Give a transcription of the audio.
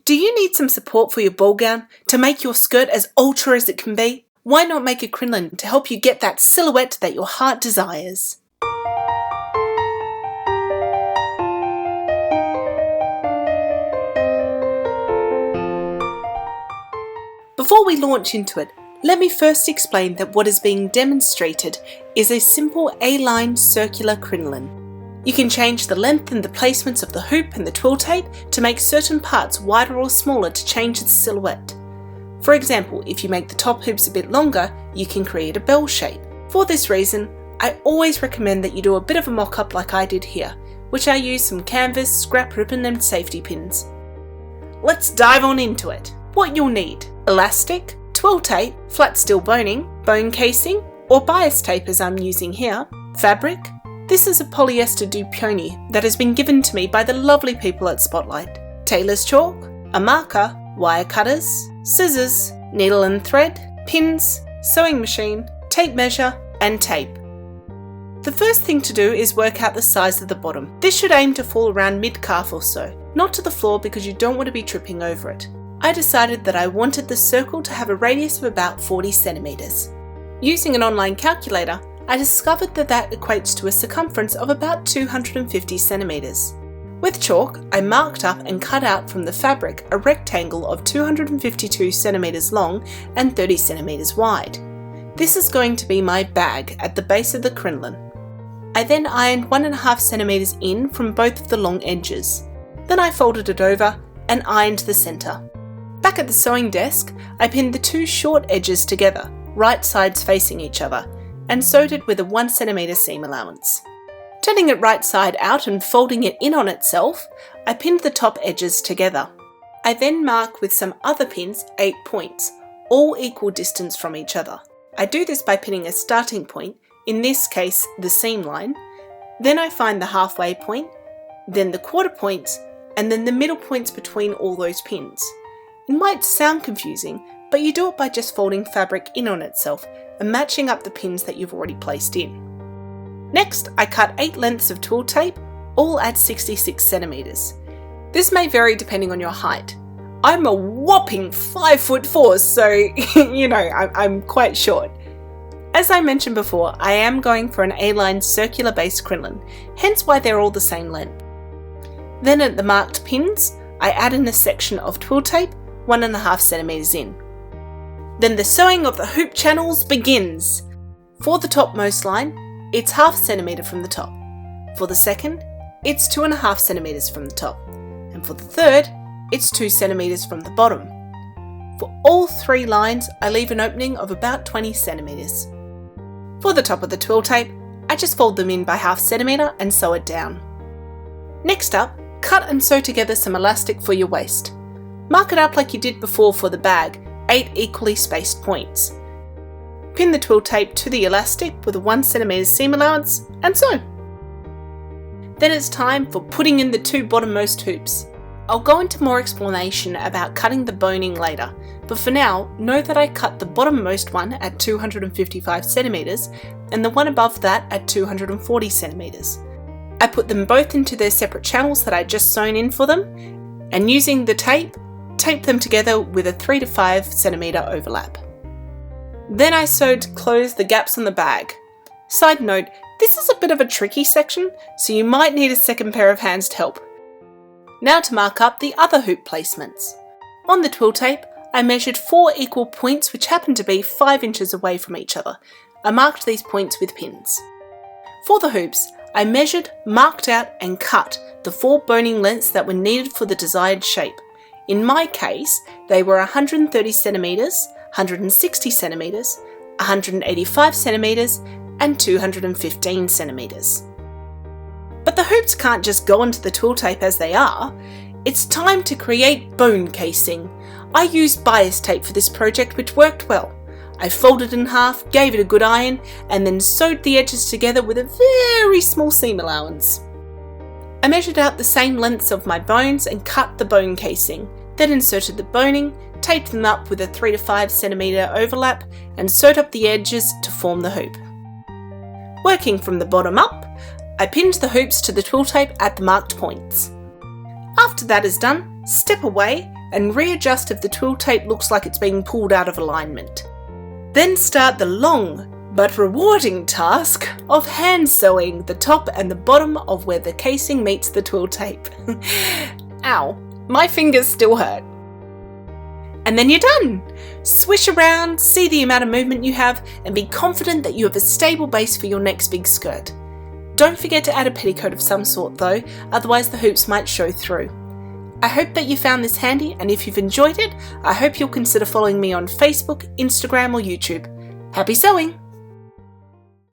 Do you need some support for your ball gown to make your skirt as ultra as it can be? Why not make a crinoline to help you get that silhouette that your heart desires? Before we launch into it, let me first explain that what is being demonstrated is a simple A-line circular crinoline. You can change the length and the placements of the hoop and the twill tape to make certain parts wider or smaller to change the silhouette. For example, if you make the top hoops a bit longer, you can create a bell shape. For this reason, I always recommend that you do a bit of a mock-up like I did here, which I used some canvas, scrap ribbon and safety pins. Let's dive on into it. What you'll need: elastic, twill tape, flat steel boning, bone casing, or bias tape as I'm using here, fabric. This is a polyester dupioni that has been given to me by the lovely people at Spotlight. Tailor's chalk, a marker, wire cutters, scissors, needle and thread, pins, sewing machine, tape measure, and tape. The first thing to do is work out the size of the bottom. This should aim to fall around mid-calf or so, not to the floor because you don't want to be tripping over it. I decided that I wanted the circle to have a radius of about 40 centimeters. Using an online calculator, I discovered that that equates to a circumference of about 250 centimeters. With chalk, I marked up and cut out from the fabric a rectangle of 252 centimeters long and 30 centimeters wide. This is going to be my bag at the base of the crinoline. I then ironed 1.5 centimeters in from both of the long edges. Then I folded it over and ironed the center. Back at the sewing desk, I pinned the two short edges together, right sides facing each other, and sewed it with a 1 centimeter seam allowance. Turning it right side out and folding it in on itself, I pinned the top edges together. I then mark with some other pins 8 points, all equal distance from each other. I do this by pinning a starting point, in this case the seam line, then I find the halfway point, then the quarter points, and then the middle points between all those pins. It might sound confusing, but you do it by just folding fabric in on itself and matching up the pins that you've already placed in. Next, I cut 8 lengths of twill tape, all at 66 centimeters. This may vary depending on your height. I'm a whopping 5'4", so I'm quite short. As I mentioned before, I am going for an A-line circular base crinoline, hence why they're all the same length. Then at the marked pins, I add in a section of twill tape 1.5 centimeters in. Then the sewing of the hoop channels begins. For the topmost line, it's 0.5 centimeter from the top. For the second, it's 2.5 centimeters from the top. And for the third, it's 2 centimeters from the bottom. For all 3 lines, I leave an opening of about 20 centimeters. For the top of the twill tape, I just fold them in by 0.5 centimeter and sew it down. Next up, cut and sew together some elastic for your waist. Mark it up like you did before for the bag, 8 equally spaced points. Pin the twill tape to the elastic with a 1 centimeter seam allowance and sew. Then it's time for putting in the 2 bottommost hoops. I'll go into more explanation about cutting the boning later, but for now, know that I cut the bottommost one at 255 centimeters and the one above that at 240 centimeters. I put them both into their separate channels that I just sewn in for them, and using the tape them together with a 3 to 5 centimeter overlap. Then I sewed close the gaps on the bag. Side note, this is a bit of a tricky section, so you might need a second pair of hands to help. Now to mark up the other hoop placements. On the twill tape, I measured 4 equal points which happened to be 5 inches away from each other. I marked these points with pins. For the hoops, I measured, marked out and cut the 4 boning lengths that were needed for the desired shape. In my case, they were 130 centimeters, 160 centimeters, 185 centimeters, and 215 centimeters. But the hoops can't just go onto the twill tape as they are. It's time to create bone casing. I used bias tape for this project, which worked well. I folded it in half, gave it a good iron, and then sewed the edges together with a very small seam allowance. I measured out the same lengths of my bones and cut the bone casing, then inserted the boning, taped them up with a 3 to 5 centimeter overlap, and sewed up the edges to form the hoop. Working from the bottom up, I pinned the hoops to the twill tape at the marked points. After that is done, step away and readjust if the twill tape looks like it's being pulled out of alignment. Then start the long but rewarding task of hand sewing the top and the bottom of where the casing meets the twill tape. Ow, my fingers still hurt. And then you're done! Swish around, see the amount of movement you have, and be confident that you have a stable base for your next big skirt. Don't forget to add a petticoat of some sort though, otherwise the hoops might show through. I hope that you found this handy, and if you've enjoyed it, I hope you'll consider following me on Facebook, Instagram or YouTube. Happy sewing!